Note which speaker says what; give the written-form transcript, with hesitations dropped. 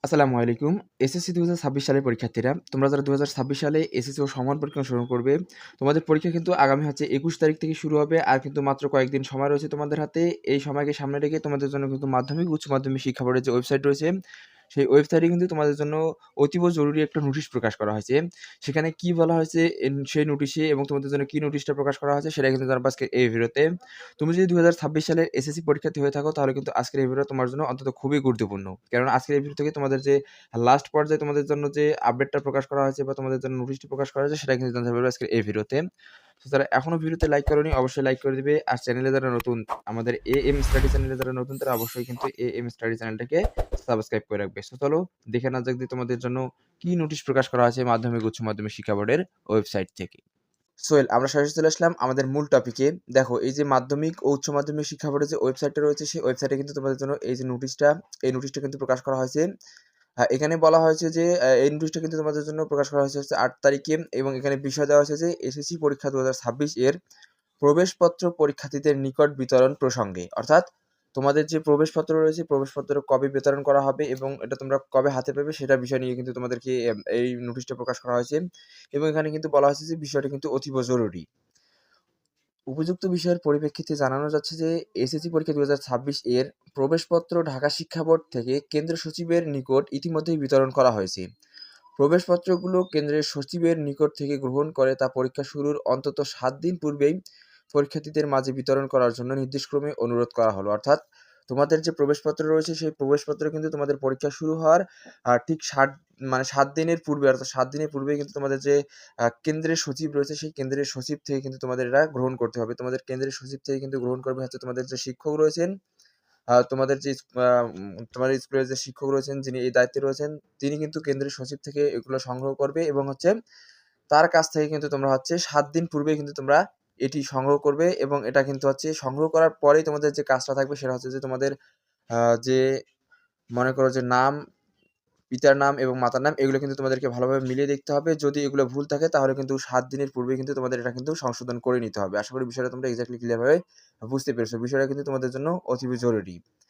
Speaker 1: আসসালামু আলাইকুম। এসএসসি ২০২৬ সালের পরীক্ষার্থীরা, তোমরা যারা ২০২৬ সালে এসএসসি ও সমান পরীক্ষা অংশগ্রহণ করবে, তোমাদের পরীক্ষা কিন্তু আগামী ২১ তারিখ থেকে শুরু হবে। আর কিন্তু মাত্র কয়েকদিন সময় রয়েছে তোমাদের হাতে। এই সময়কে সামনে রেখে তোমাদের জন্য কিন্তু মাধ্যমিক, উচ্চ মাধ্যমিক শিক্ষা বোর্ডের যে ওয়েবসাইট রয়েছে, সেই ওয়েবসাইটে কিন্তু তোমাদের জন্য অতীব জরুরি একটা নোটিশ প্রকাশ করা হয়েছে। সেখানে কি বলা হয়েছে সেই নোটিশে এবং তোমাদের জন্য কি নোটিশটা প্রকাশ করা হয়েছে সেটা কিন্তু জানাবো আজকের এই ভিডিওতে। তুমি যদি ২০২৬ সালের এসএসসি পরীক্ষার্থী হয়ে থাকো তাহলে কিন্তু আজকের এই ভিডিও তোমার জন্য অন্তত খুবই গুরুত্বপূর্ণ। কেননা আজকের এই ভিডিও থেকে তোমাদের যে লাস্ট পর্যায়ে তোমাদের জন্য যে আপডেটটা প্রকাশ করা হয়েছে বা তোমাদের জন্য নোটিশটি প্রকাশ করা হয়েছে সেটা কিন্তু জানতে পারবে আজকের এই ভিডিওতে। তো যারা এখনো ভিডিওতে লাইক করোনি অবশ্যই লাইক করে দিবে। আর চ্যানেলে যারা নতুন, আমাদের এএম স্টাডি চ্যানেলে যারা নতুন তারা অবশ্যই কিন্তু এএম স্টাডি চ্যানেলটাকে সাবস্ক্রাইব করে রাখবে। সো চলো দেখে নেওয়া যাক যে তোমাদের জন্য কি নোটিশ প্রকাশ করা হয়েছে মাধ্যমিক, উচ্চ মাধ্যমিক শিক্ষা বোর্ডের ওয়েবসাইট থেকে। সোহেল, আমরা সরাসরি চলে আসলাম আমাদের মূল টপিকে। দেখো, এই যে মাধ্যমিক ও উচ্চ মাধ্যমিক শিক্ষা বোর্ডের যে ওয়েবসাইটটা রয়েছে সেই ওয়েবসাইটে কিন্তু তোমাদের জন্য এই যে নোটিশটা, এই নোটিশটা কিন্তু প্রকাশ করা হয়েছে। এখানে বলা হয়েছে যে এই নোটিশটা কিন্তু তোমাদের জন্য প্রকাশ করা হয়েছে হচ্ছে ৮ তারিখে এবং এখানে বিষয় দেওয়া হয়েছে যে এসএসসি পরীক্ষা ২০২৬ এর প্রবেশপত্র পরীক্ষার্থীদের নিকট বিতরণ প্রসঙ্গে। অর্থাৎ তোমাদের যে প্রবেশপত্র রয়েছে, প্রবেশপত্র কবে বিতরণ করা হবে এবং এটা তোমরা কবে হাতে পাবে সেটা বিষয় নিয়ে কিন্তু তোমাদেরকে এই নোটিশটা প্রকাশ করা হয়েছে এবং এখানে কিন্তু বলা হয়েছে যে বিষয়টা কিন্তু অতীব জরুরি। উপযুক্ত বিষয়ের পরিপ্রেক্ষিতে জানানো যাচ্ছে যে এসএসসি পরীক্ষা ২০২৬ এর প্রবেশপত্র ঢাকা শিক্ষা বোর্ড থেকে কেন্দ্র সচিবের নিকট ইতিমধ্যেই বিতরণ করা হয়েছে। প্রবেশপত্রগুলো কেন্দ্রের সচিবের নিকট থেকে গ্রহণ করে তা পরীক্ষা শুরুর অন্তত ৭ দিন পূর্বেই পরীক্ষার্থীদের মাঝে বিতরণ করার জন্য নির্দেশক্রমে অনুরোধ করা হলো। অর্থাৎ তোমাদের যে প্রবেশপত্র রয়েছে সেই প্রবেশপত্র কিন্তু তোমাদের পরীক্ষা শুরু হওয়ার ঠিক ৭ দিনের পূর্বে, অর্থাৎ ৭ দিনের পূর্বেই কিন্তু তোমাদের যে কেন্দ্রের সচিব রয়েছে সেই কেন্দ্রের সচিব থেকে কিন্তু তোমাদের এটা গ্রহণ করতে হবে। তোমাদের কেন্দ্রের সচিব থেকে কিন্তু গ্রহণ করবে হচ্ছে তোমাদের যে শিক্ষক রয়েছেন, তোমাদের যে তোমাদের স্কুলের যে শিক্ষক রয়েছেন যিনি এই দায়িত্বে রয়েছেন, তিনি কিন্তু কেন্দ্রের সচিব থেকে এগুলো সংগ্রহ করবে এবং হচ্ছে তার কাছ থেকে কিন্তু তোমরা হচ্ছে ৭ দিন পূর্বেই কিন্তু তোমরা এটি সংগ্রহ করবে এবং এটা কিন্তু হচ্ছে সংগ্রহ করার পরেই তোমাদের যে কাজটা থাকবে সেটা হচ্ছে যে তোমাদের যে মনে করো যে নাম, পিতার নাম এবং মাতার নাম এগুলো কিন্তু তোমাদেরকে ভালোভাবে মিলিয়ে দেখতে হবে। যদি এগুলো ভুল থাকে তাহলে কিন্তু ৭ দিনের পূর্বেই কিন্তু তোমাদের এটা কিন্তু সংশোধন করে নিতে হবে। আশা করি বিষয়টা তোমরা এক্সাক্টলি ক্লিয়ার ভাবে বুঝতে পেরেছো। বিষয়টা কিন্তু তোমাদের জন্য অতীব জরুরি।